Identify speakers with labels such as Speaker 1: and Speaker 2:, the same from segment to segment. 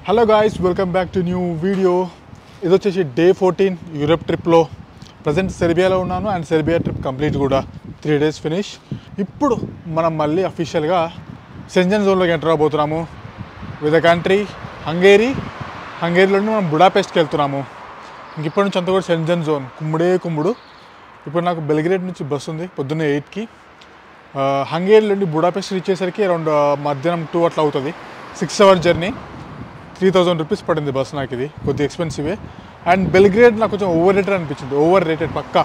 Speaker 1: Hello guys, welcome back to new video. ఇది వచ్చేసి day 14 Europe ట్రిప్లో. ప్రజెంట్ సెర్బియాలో ఉన్నాను అండ్ సెర్బియా ట్రిప్ కంప్లీట్ కూడా 3 days ఫినిష్. ఇప్పుడు మనం మళ్ళీ అఫీషియల్గా షెంజన్ జోన్లోకి ఎంటర్ అవబోతున్నాము. విత్ ద కంట్రీ హంగేరీలోని మనం బుడాపెస్ట్కి వెళ్తున్నాము. ఇంక ఇప్పటి నుంచి అంతా కూడా షెంజన్ జోన్ కుమ్ముడు. ఇప్పుడు నాకు బెల్గ్రేడ్ నుంచి బస్సు ఉంది పొద్దున్నే 8కి. హంగేరీ నుండి బుడాపెస్ట్ రీచ్ అయ్యేసరికి అరౌండ్ మధ్యాహ్నం 2 అట్లా అవుతుంది. 6 hours జర్నీ. 3000 రూపీస్ పడింది బస్. నాకు ఇది కొద్దిగా ఎక్స్పెన్సివే. అండ్ బెల్గ్రేడ్ నాకు కొంచెం ఓవర్ రేటెడ్ పక్కా.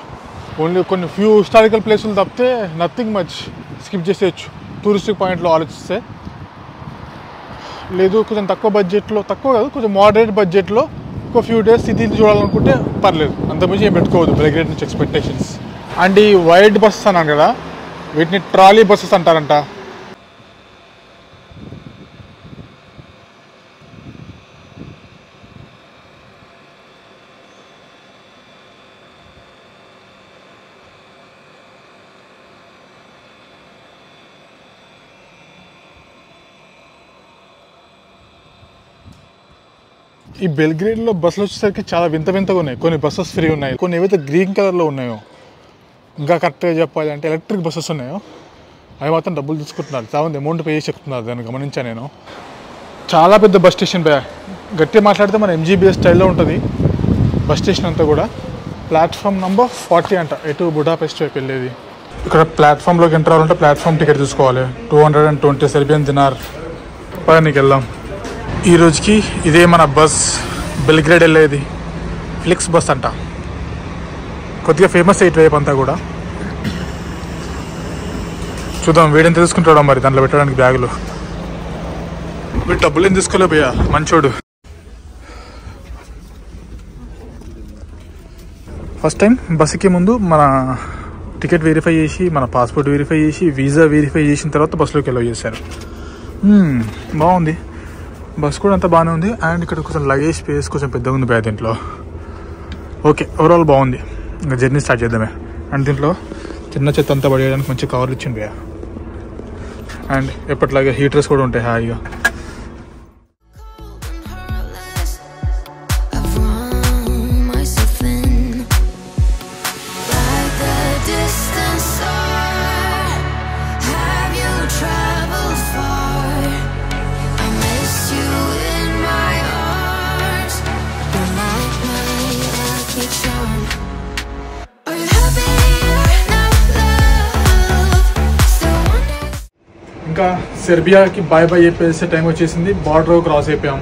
Speaker 1: ఓన్లీ కొన్ని ఫ్యూ హిస్టారికల్ ప్లేసులు తప్పితే నథింగ్ మచ్ స్కిప్ చేసేయచ్చు టూరిస్టిక్ పాయింట్లో ఆలోచిస్తే. లేదు కొంచెం తక్కువ కాదు, కొంచెం మోడరేట్ బడ్జెట్లో ఒక ఫ్యూ డేస్ సిటీని చూడాలనుకుంటే పర్లేదు. అంతకుమించి ఏం పెట్టుకోవద్దు బెల్గ్రేడ్ నుంచి ఎక్స్పెక్టేషన్స్. అండ్ ఈ వైడ్ బస్సెస్ అన్నాను కదా, వీటిని ట్రాలీ బస్సెస్ అంటారంట. ఈ బెల్గ్రేడ్లో బస్సులు వచ్చేసరికి చాలా వింతగా ఉన్నాయి. కొన్ని బస్సెస్ ఫ్రీ ఉన్నాయి, కొన్ని ఏవైతే గ్రీన్ కలర్లో ఉన్నాయో, ఇంకా కరెక్ట్గా చెప్పాలి అంటే ఎలక్ట్రిక్ బస్సెస్ ఉన్నాయో అవి మాత్రం డబ్బులు తీసుకుంటున్నారు. చాలా అమౌంట్ పే చేసి చెప్తున్నారు. దాన్ని గమనించాను నేను. చాలా పెద్ద బస్ స్టేషన్ పై గట్టిగా మాట్లాడితే మన MGBS స్టైల్లో ఉంటుంది బస్ స్టేషన్ అంతా కూడా. ప్లాట్ఫామ్ నెంబర్ 40 అంట ఎటు బుడాపెస్ట్ వైపు వెళ్ళేది. ఇక్కడ ప్లాట్ఫామ్లోకి ఎంటర్ అవ్వాలంటే ప్లాట్ఫామ్ టికెట్ తీసుకోవాలి. 220 సెర్బియన్ దినార్. పైనకి వెళ్దాం. ఈ రోజుకి ఇదే మన బస్ బెల్గ్రేడ్ వెళ్ళేది. ఫ్లిక్స్ బస్ అంట. కొద్దిగా ఫేమస్ ఇటువైపు అంతా కూడా. చూద్దాం వీడెంత తీసుకుంటాడో మరి దాంట్లో పెట్టడానికి బ్యాగులు. వీడు డబ్బులు ఏం తీసుకోలే భయ్యా, మంచోడు. ఫస్ట్ టైం బస్సుకి ముందు మన టికెట్ వెరిఫై చేసి, మన పాస్పోర్ట్ వెరిఫై చేసి, వీసా వెరిఫై చేసిన తర్వాత బస్సులోకి వెళ్ళి చేశారు. బాగుంది బస్ కూడా అంతా బాగానే ఉంది. అండ్ ఇక్కడ కొంచెం లగేజ్ స్పేస్ కొంచెం పెద్దగా ఉంది భయ్యా దీంట్లో. ఓకే, ఓవరాల్ బాగుంది. ఇంకా జర్నీ స్టార్ట్ చేద్దామే. అండ్ దీంట్లో చిన్న చెత్త అంతా పడేయడానికి మంచి కవర్లు ఇచ్చింది భయ్యా. అండ్ ఎప్పటిలాగే హీటర్స్ కూడా ఉంటాయి హాయిగా. ఇంకా సెర్బియాకి బాయ్ చెప్పేసే టైం వచ్చేసింది. బార్డర్ క్రాస్ అయిపోయాం.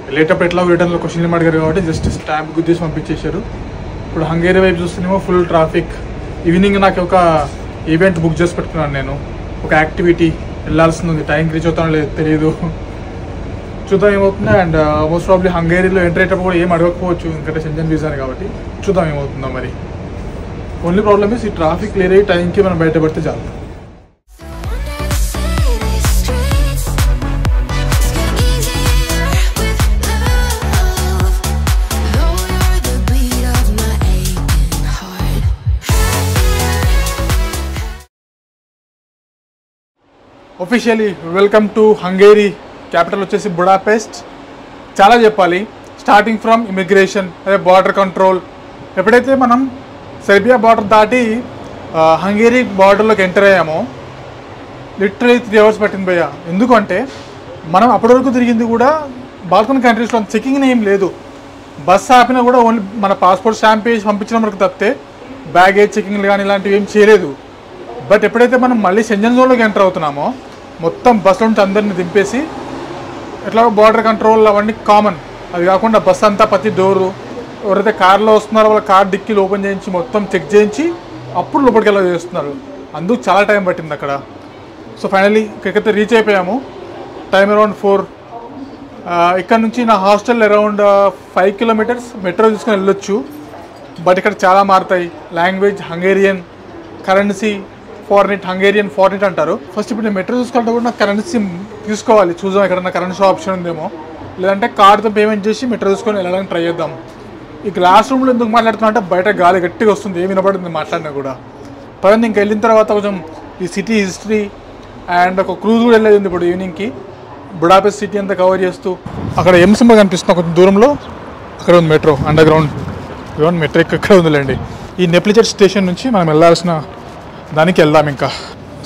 Speaker 1: వెళ్ళేటప్పుడు ఎట్లా రిటర్న్లో క్వశ్చన్లు అడిగారు కాబట్టి జస్ట్ స్టాంప్ గుద్దేసి పంపించేశారు. ఇప్పుడు హంగేరీ వైపు చూస్తేనేమో ఫుల్ ట్రాఫిక్. ఈవినింగ్ నాకు ఒక ఈవెంట్ బుక్ చేసి పెట్టుకున్నాను నేను. ఒక యాక్టివిటీ వెళ్ళాల్సింది ఉంది. టైంకి రీచ్ అవుతానో లేదు తెలియదు. చూద్దాం ఏమవుతుందో. అండ్ మోస్ట్ ప్రాబ్లీ హంగేరీలో ఎంటర్ అయ్యేటప్పుడు కూడా ఏం అడగకపోవచ్చు, ఎందుకంటే షెంజన్ వీసానే కాబట్టి. చూద్దాం ఏమవుతుందో మరి. ఓన్లీ ప్రాబ్లమ్ ఈ ట్రాఫిక్ క్లియర్ అయ్యి టైంకి మనం బయటపడితే చాలు. Officially welcome to Hungary. Capital వచ్చేసి బుడాపెస్ట్. చాలా చెప్పాలి, స్టార్టింగ్ ఫ్రమ్ ఇమిగ్రేషన్, అదే బార్డర్ కంట్రోల్. ఎప్పుడైతే మనం సెర్బియా బార్డర్ దాటి హంగేరీ బార్డర్లోకి ఎంటర్ అయ్యామో లిటరలీ 3 hours పట్టింది భయ్యా. ఎందుకంటే మనం అప్పటి వరకు తిరిగింది కూడా బాల్కన్ కంట్రీస్లో చెకింగ్ ఏం లేదు. బస్ ఆపినా కూడా ఓన్లీ మన పాస్పోర్ట్ స్టాంప్ వేసి పంపించడం వరకు తప్పితే బ్యాగేజ్ చెకింగ్లు కానీ ఇలాంటివి ఏం చేయలేదు. బట్ ఎప్పుడైతే మనం మళ్ళీ షెంజన్ జోన్లోకి ఎంటర్ అవుతున్నామో మొత్తం బస్సులో నుంచి అందరిని దింపేసి ఎట్లా బార్డర్ కంట్రోల్ అవన్నీ కామన్. అది కాకుండా బస్ అంతా ప్రతి డోరు, ఎవరైతే కార్లో వస్తున్నారో వాళ్ళ కార్ డిక్కీలు ఓపెన్ చేయించి మొత్తం చెక్ చేయించి అప్పుడు లోపలికి వెళ్ళి చేస్తున్నారు. అందుకు చాలా టైం పట్టింది అక్కడ. సో ఫైనలీ ఇక్కడికైతే రీచ్ అయిపోయాము. Time around 4. ఇక్కడ నుంచి నా హాస్టల్ అరౌండ్ 5 kilometers. మెట్రో తీసుకొని వెళ్ళొచ్చు. బట్ ఇక్కడ చాలా మారుతాయి. లాంగ్వేజ్ హంగేరియన్, కరెన్సీ ఫార్నిట్, హంగేరియన్ ఫార్నిట్ అంటారు. ఫస్ట్ ఇప్పుడు నేను మెట్రో చూసుకోవాలంటే కూడా నాకు కరెన్సీ తీసుకోవాలి. చూద్దాం ఎక్కడన్నా కరెన్సీ ఆప్షన్ ఉందేమో, లేదంటే కార్డుతో పేమెంట్ చేసి మెట్రో తీసుకొని వెళ్ళడానికి ట్రై చేద్దాం. ఈ క్లాస్ రూమ్లో ఎందుకు మాట్లాడుతున్నా అంటే బయట గాలి గట్టిగా వస్తుంది, ఏమి వినపడుతుంది మాట్లాడినా కూడా. పదండి ఇంకా వెళ్ళిన తర్వాత కొంచెం ఈ సిటీ హిస్టరీ అండ్ ఒక క్రూజ్ కూడా వెళ్ళేది ఇప్పుడు ఈవినింగ్కి. బుడాపెస్ట్ సిటీ అంతా కవర్ చేస్తూ అక్కడ ఎం సింబల్ కనిపిస్తున్న కొంచెం దూరంలో అక్కడ ఉంది మెట్రో అండర్ గ్రౌండ్ మెట్రో ఇక్కడ ఉందిలేండి. ఈ నెప్లిచెట్ స్టేషన్ నుంచి మనం వెళ్ళాల్సిన దానికి వెళ్దాం. ఇంకా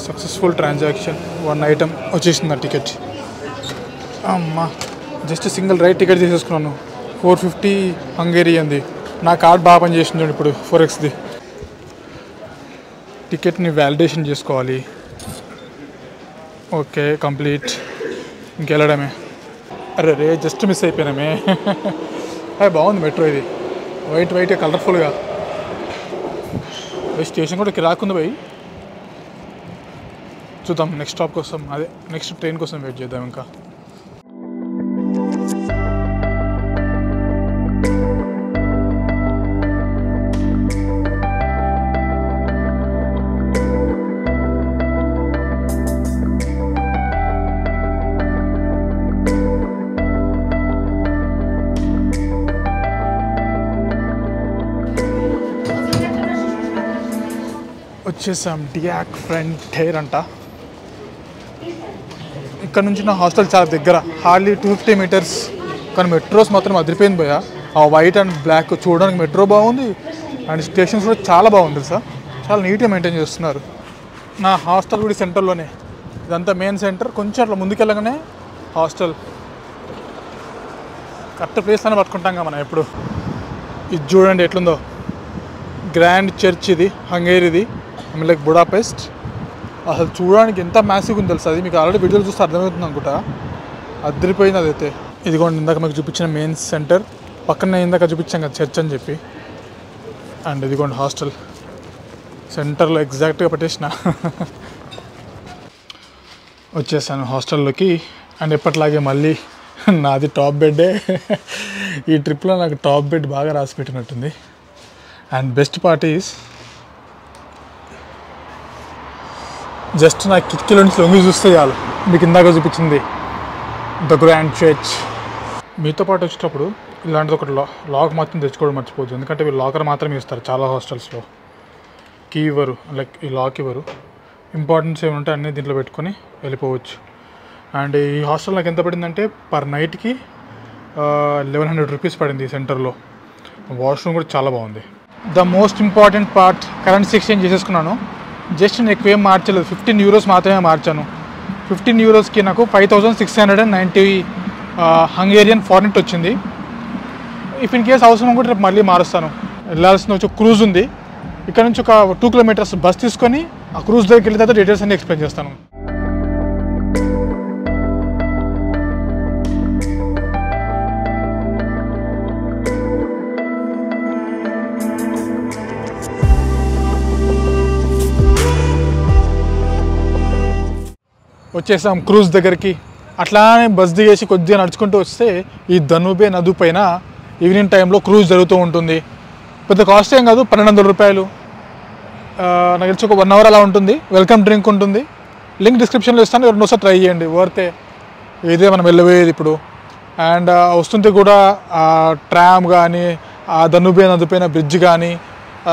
Speaker 1: సక్సెస్ఫుల్ ట్రాన్సాక్షన్ 1 ఐటమ్ వచ్చేసింది. టికెట్ అమ్మా జస్ట్ సింగిల్ రైట్ టికెట్ తీసేసుకున్నాను. 450 హంగేరీ అంది. నా కార్డ్ బాగా పని చేసింది ఇప్పుడు 4Xది. టికెట్ని వ్యాలిడేషన్ చేసుకోవాలి. Okay complete. ఇంకెళ్ళడమే. అరే రే జస్ట్ మిస్ అయిపోయినామే. అది బాగుంది మెట్రో. ఇది వైట్ కలర్ఫుల్గా. స్టేషన్ కూడా రాకుంది పోయి చూద్దాం. నెక్స్ట్ స్టాప్ కోసం అదే నెక్స్ట్ ట్రైన్ కోసం వెయిట్ చేద్దాం. ఇంకా వచ్చేసాం. డియాక్ ఫ్రంటియర్ అంట. ఇక్కడ నుంచి నా హాస్టల్ చాలా దగ్గర, హార్డ్లీ 250 మీటర్స్. కానీ మెట్రోస్ మాత్రం అదిరిపోయింది భయ్యా. ఆ వైట్ అండ్ బ్లాక్ చూడడానికి మెట్రో బాగుంది అండ్ స్టేషన్స్ కూడా చాలా బాగుంది సార్. చాలా నీట్గా మెయింటైన్ చేస్తున్నారు. నా హాస్టల్ కూడా సెంటర్లోనే. ఇదంతా మెయిన్ సెంటర్. కొంచెం అట్లా ముందుకెళ్ళగానే హాస్టల్. కరెక్ట్ ప్లేస్లోనే పట్టుకుంటాం కదా మనం ఎప్పుడు. ఇది చూడండి ఎట్లుందో. గ్రాండ్ చర్చ్ ఇది హంగేరీది. Like Budapest. అసలు చూడడానికి ఎంత మ్యాసివ్ ఉంది తెలుసు. అది మీకు ఆల్రెడీ వీడియోలు చూస్తే అర్థమవుతుంది అనుకుంటా. అదిరిపోయింది అదైతే. ఇదిగోండి ఇందాక మీకు చూపించిన మెయిన్ సెంటర్ పక్కనే ఇందాక చూపించాం కదా చర్చ్ అని చెప్పి. అండ్ ఇదిగోండి హాస్టల్ సెంటర్లో ఎగ్జాక్ట్గా పెట్టేసిన. వచ్చేసాను హాస్టల్లోకి. అండ్ ఎప్పటిలాగే మళ్ళీ నాది టాప్ బెడ్డే. ఈ ట్రిప్లో నాకు టాప్ బెడ్ బాగా రాసి పెట్టినట్టుంది. And best part is just నా కిటికీలో నుంచి లొంగి చూస్తే చాలు మీకు ఇందాక చూపించింది ద గ్రాండ్ చర్చ్. మీతో పాటు వచ్చేటప్పుడు ఇలాంటిది ఒకటి లాక్ మాత్రం తెచ్చుకోవడం మర్చిపోవచ్చు. ఎందుకంటే వీళ్ళు లాకర్ మాత్రమే ఇస్తారు చాలా హాస్టల్స్లో. కీ ఇవ్వరు, లైక్ ఈ లాక్ ఇవ్వరు. ఇంపార్టెన్స్ ఏమంటే అన్నీ దీంట్లో పెట్టుకొని వెళ్ళిపోవచ్చు. అండ్ ఈ హాస్టల్ నాకు ఎంత పడిందంటే పర్ నైట్కి 1100 రూపీస్ పడింది ఈ సెంటర్లో. వాష్రూమ్ కూడా చాలా బాగుంది. The most important part currency exchange చేసేసుకున్నాను. జస్ట్ నేను ఎక్కువ ఏం మార్చలేదు. 15 యూరోస్ మాత్రమే మార్చాను. 15 యూరోస్కి నాకు 5690 హంగేరియన్ ఫారెనెట్ వచ్చింది. ఇఫ్ ఇన్ కేస్ అవసరం కూడా రేపు మళ్ళీ మారుస్తాను. వెళ్ళాల్సిన వచ్చి క్రూజ్ ఉంది. ఇక్కడ నుంచి ఒక 2 కిలోమీటర్స్ బస్ తీసుకొని ఆ క్రూజ్ దగ్గరికి వెళ్ళిన తర్వాత డీటెయిల్స్ అన్ని ఎక్స్ప్లెయిన్ చేస్తాను. వచ్చేసాం క్రూజ్ దగ్గరికి. అట్లానే బస్ దిగేసి కొద్దిగా నడుచుకుంటూ వస్తే ఈ దనూబే నది పైన ఈవినింగ్ టైంలో క్రూజ్ జరుగుతూ ఉంటుంది. పెద్ద కాస్ట్ ఏం కాదు, 1200 రూపాయలు. నాకు తెలిసి ఒక 1 అవర్ అలా ఉంటుంది. వెల్కమ్ డ్రింక్ ఉంటుంది. లింక్ డిస్క్రిప్షన్లో ఇస్తాను. రెండోసారి ట్రై చేయండి. వర్తే. ఇదే మనం వెళ్ళబోయేది ఇప్పుడు. అండ్ వస్తుంటే కూడా ట్రామ్ కానీ ఆ దనూబే నది పైన బ్రిడ్జ్ కానీ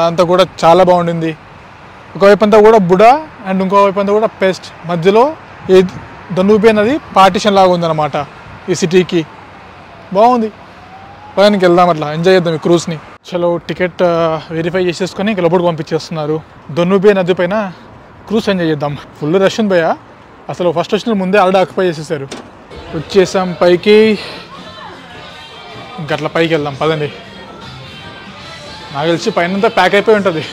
Speaker 1: అంతా కూడా చాలా బాగుండింది. ఒకవైపు అంతా కూడా బుడా అండ్ ఇంకోవైపు అంతా కూడా పెస్ట్. మధ్యలో ఈ దనూబే నది పార్టిషన్ లాగా ఉందన్నమాట ఈ సిటీకి. బాగుంది. పైనకి వెళ్దాం, అట్లా ఎంజాయ్ చేద్దాం ఈ క్రూజ్ని. చలో టికెట్ వెరిఫై చేసేసుకొని ఇంకా లోపలికి పంపించేస్తున్నారు. దనూబే నది పైన క్రూజ్ ఎంజాయ్ చేద్దాం. ఫుల్ రష్ ఉంది భయ్యా. అసలు ఫస్ట్ వచ్చిన ముందే ఆల్రెడీ ఆక్యుపై చేసేసారు. వచ్చేసాం పైకి. ఇంకట్లా పైకి వెళ్దాం పదండి. నాకు తెలిసి పైనంతా ప్యాక్ అయిపోయి ఉంటుంది.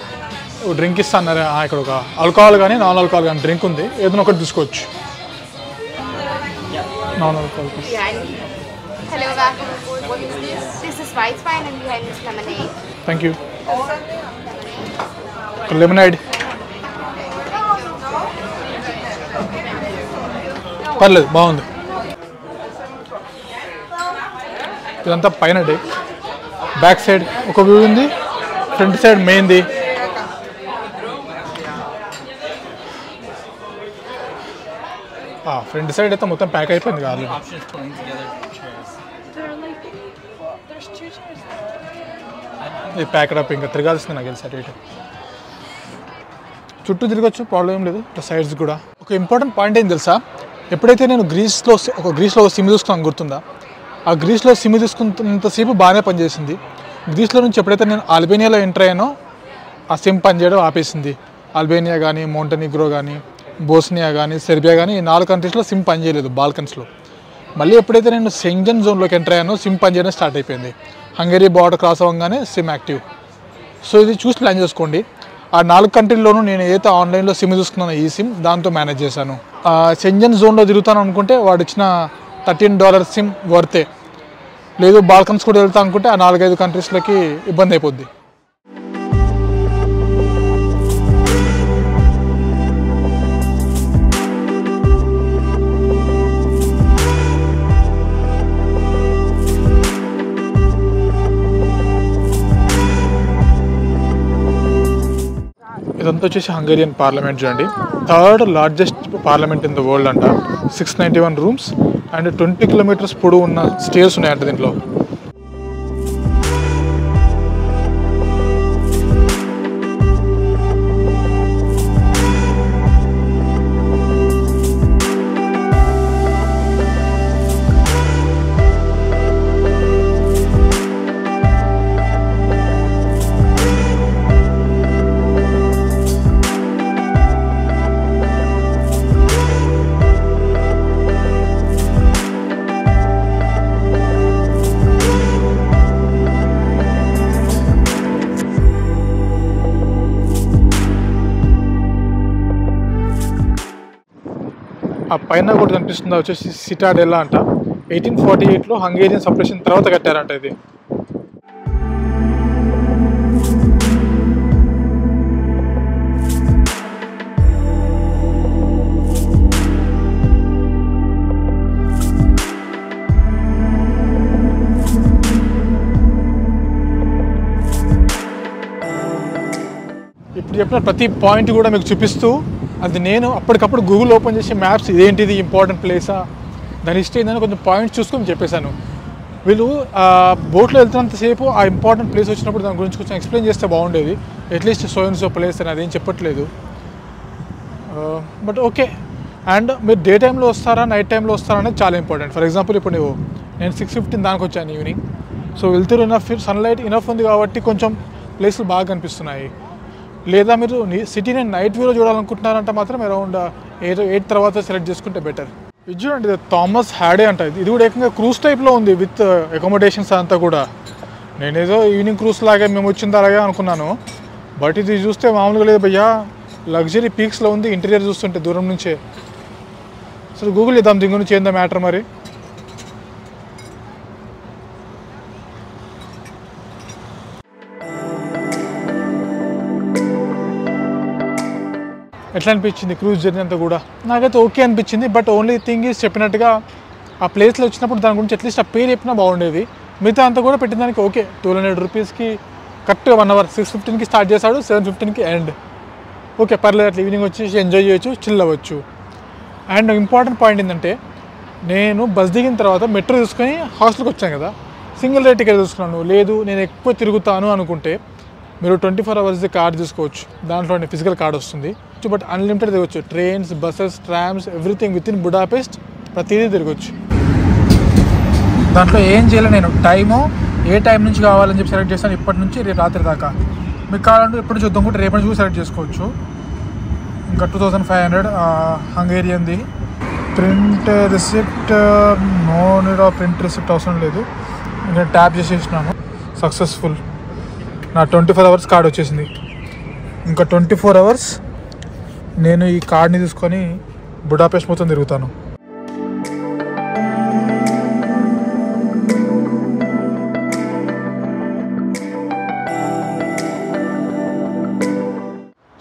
Speaker 1: డ్రింక్ ఇస్తా అన్నారు. ఇక్కడ ఒక ఆల్కహాల్ కానీ నాన్ ఆల్కహాల్ కానీ డ్రింక్ ఉంది. ఏదైనా ఒకటి తీసుకోవచ్చు. Non alcohol.
Speaker 2: Hello, what is this? This is white wine and behind this lemonade.
Speaker 1: Thank you. Lemonade పర్లేదు, బాగుంది. ఇదంతా పైన డెక్. బ్యాక్ సైడ్ ఒక వ్యూ ఉంది, ఫ్రంట్ సైడ్ మెయిన్ది. ఫ్రంట్ సైడ్ అయితే మొత్తం ప్యాక్ అయిపోయింది కాదు. ఇది ప్యాక్డ్ అప్. ఇంకా తిరగాల్సింది నాకు తెలిసి అటు ఇటు. చుట్టూ తిరగచ్చు, ప్రాబ్లం ఏం లేదు. ఇట్లా సైడ్స్ కూడా. ఒక ఇంపార్టెంట్ పాయింట్ ఏం తెలుసా, ఎప్పుడైతే నేను గ్రీస్లో సిమ్ తీసుకున్నాను గుర్తుందా, ఆ గ్రీస్లో సిమ్ తీసుకున్నంతసేపు బాగానే పనిచేసింది. గ్రీస్లో నుంచి ఎప్పుడైతే నేను అల్బేనియాలో ఎంటర్ అయ్యానో ఆ సిమ్ పనిచేయడం ఆపేసింది. అల్బేనియా కానీ, మోంటెనిగ్రో కానీ, బోస్నియా కానీ, సెర్బియా కానీ ఈ 4 కంట్రీస్లో సిమ్ పనిచేయలేదు బాల్కన్స్లో. మళ్ళీ ఎప్పుడైతే నేను షెంగెన్ జోన్లోకి ఎంటర్ అయ్యానో సిమ్ పనిచేయడం స్టార్ట్ అయిపోయింది. హంగరీ బార్డర్ క్రాస్ అవ్వగానే సిమ్ యాక్టివ్. సో ఇది చూసి ప్లాన్ చేసుకోండి. ఆ 4 కంట్రీల్లోనూ నేను ఏదైతే ఆన్లైన్లో సిమ్ చూసుకున్నానో ఈ సిమ్ దాంతో మేనేజ్ చేశాను. షెంగెన్ జోన్లో తిరుగుతాను అనుకుంటే వాడు ఇచ్చిన $13 సిమ్ వర్తే. లేదు బాల్కన్స్ కూడా వెళ్తా అనుకుంటే ఆ 4-5 కంట్రీస్లకి ఇబ్బంది అయిపోద్ది. ఇదంతా వచ్చేసి హంగేరియన్ పార్లమెంట్ చూడండి. 3rd largest parliament in the world అంట. 691 రూమ్స్ అండ్ 20 కిలోమీటర్స్ పొడవు ఉన్న స్టేర్స్ ఉన్నాయంట దీంట్లో. ఆ పైన కూడా కనిపిస్తుందా వచ్చేసి సిటాడెల్లా అంట. 1848లో హంగేరియన్ సపరేషన్ తర్వాత కట్టారంట ఇది. ఇప్పుడు చెప్పిన ప్రతి పాయింట్ కూడా మీకు చూపిస్తూ అది నేను అప్పటికప్పుడు గూగుల్ ఓపెన్ చేసి మ్యాప్స్ ఇదేంటిది ఇంపార్టెంట్ ప్లేసా దాని హిస్టరీ ఏందని కొంచెం పాయింట్స్ చూసుకొని చెప్పేశాను. వీళ్ళు బోట్లో వెళ్తున్నంతసేపు ఆ ఇంపార్టెంట్ ప్లేస్ వచ్చినప్పుడు దాని గురించి కొంచెం ఎక్స్ప్లెయిన్ చేస్తే బాగుండేది. అట్లీస్ట్ సో ప్లేస్ అని అదేం చెప్పట్లేదు. But okay. అండ్ మీరు డే టైంలో వస్తారా నైట్ టైంలో వస్తారా అనేది చాలా ఇంపార్టెంట్. ఫర్ ఎగ్జాంపుల్ ఇప్పుడు నేను 6:15 దానికి వచ్చాను ఈవినింగ్. సో వెళ్తురు ఇనఫ్ సన్లైట్ ఇనఫ్ ఉంది కాబట్టి కొంచెం ప్లేసులు బాగా కనిపిస్తున్నాయి. లేదా మీరు సిటీని నైట్ వ్యూలో చూడాలనుకుంటున్నారంటే మాత్రం అరౌండ్ 8 తర్వాత సెలెక్ట్ చేసుకుంటే బెటర్. ఇది చూడండి, ఇది థామస్ హ్యాడే అంట. ఇది కూడా ఏకంగా క్రూజ్ టైప్లో ఉంది విత్ అకామిడేషన్స్ అంతా కూడా. నేనేదో ఈవినింగ్ క్రూజ్ లాగా మేము వచ్చింది అలాగే అనుకున్నాను. బట్ ఇది చూస్తే మామూలుగా లేదు భయ్యా, లగ్జరీ పీక్స్లో ఉంది ఇంటీరియర్ చూస్తుంటే దూరం నుంచే. అసలు గూగుల్ చేద్దాం దీని గురించి ఏందా మ్యాటర్ మరి. ఎట్లా అనిపించింది క్రూజ్ జర్నీ అంతా కూడా? నాకైతే ఓకే అనిపించింది. బట్ ఓన్లీ థింగ్ ఈజ్ చెప్పినట్టుగా ఆ ప్లేస్లో వచ్చినప్పుడు దాని గురించి అట్లీస్ట్ ఆ పేరు చెప్పినా బాగుండేది. మిగతా అంతా కూడా పెట్టిన దానికి ఓకే. 1200 రూపీస్కి కరెక్ట్గా 1 అవర్ 6:15కి స్టార్ట్ చేశాడు, 7:15కి ఎండ్. ఓకే పర్లేదు, అట్లా ఈవినింగ్ వచ్చేసి ఎంజాయ్ చేయొచ్చు, చిల్ అవ్వచ్చు. అండ్ ఇంపార్టెంట్ పాయింట్ ఏంటంటే నేను బస్ దిగిన తర్వాత మెట్రో తీసుకొని హాస్టల్కి వచ్చాను కదా, సింగిల్ రేట్ టికెట్ తీసుకున్నాను. లేదు నేను ఎక్కువ తిరుగుతాను అనుకుంటే మీరు 24 అవర్స్ది కార్డ్ తీసుకోవచ్చు. దాంట్లోనే ఫిజికల్ కార్డ్ వస్తుంది. బట్ అన్లిమిటెడ్ తిరగచ్చు. Trains, buses, trams, everything with in Budapest ప్రతిదీ తిరగచ్చు. దాంట్లో ఏం చేయాలి, నేను టైము ఏ టైం నుంచి కావాలని చెప్పి సెలెక్ట్ చేస్తాను. ఇప్పటి నుంచి రేపు రాత్రి దాకా. మీకు కావాలంటే ఎప్పుడు చూద్దాం కూడా రేపటి నుంచి సెలెక్ట్ చేసుకోవచ్చు. ఇంకా 2500 హంగేరియన్ది. Print receipt, no need of print receipt అవసరం లేదు. నేను ట్యాప్ చేసేసినాను, సక్సెస్ఫుల్. నా 24 అవర్స్ కార్డ్ వచ్చేసింది. ఇంకా 24 అవర్స్ నేను ఈ కార్డ్ని తీసుకొని బుడాపెస్ట్ మొత్తం తిరుగుతాను.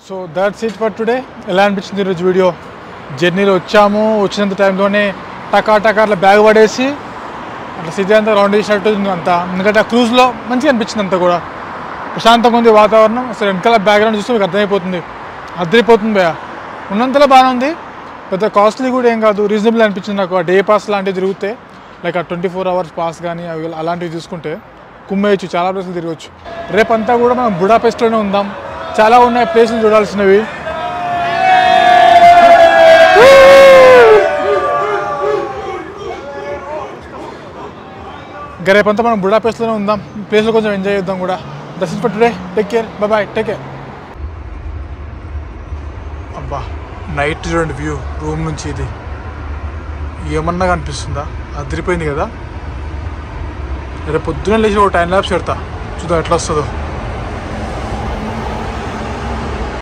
Speaker 1: So that's it for today. ఎలా అనిపించింది ఈరోజు వీడియో? జర్నీలో వచ్చినంత టైంలోనే టకార్ల బ్యాగ్ పడేసి అట్లా సిటీ అంతా రౌండ్ చేసినట్టు అంతా. ఎందుకంటే ఆ క్రూజ్లో మంచిగా అనిపించింది అంతా కూడా. ప్రశాంతంగా ఉంది వాతావరణం. అసలు వెనకాల బ్యాక్గ్రౌండ్ చూస్తే మీకు అర్థమైపోతుంది, అద్దరిపోతుంది భయ. ఉన్నంతలో బాగానే ఉంది, పెద్ద కాస్ట్లీ కూడా ఏం కాదు, రీజనబుల్ అనిపించింది నాకు. ఆ డే పాస్ లాంటివి తిరిగితే లైక్ ఆ 24 అవర్స్ పాస్ కానీ అవి అలాంటివి తీసుకుంటే కుమ్మేయచ్చు, చాలా ప్లేసులు తిరగచ్చు. రేపంతా కూడా మనం బుడాపెస్ట్లోనే ఉందాం. చాలా ఉన్నాయి ప్లేసులు చూడాల్సినవి. ఇంకా రేపంతా మనం బుడాపెస్ట్లోనే ఉందాం, ప్లేస్లో కొంచెం ఎంజాయ్ చేద్దాం కూడా. That's it for today. Take care, bye, take care. అబ్బా నైట్ చూడండి వ్యూ రూమ్ నుంచి, ఇది ఏమన్నా కనిపిస్తుందా? అదిరిపోయింది కదా. రేపు పొద్దున్న లేచి ఒక టైం ల్యాబ్స్ పెడతా, చూద్దాం ఎట్లా వస్తుందో.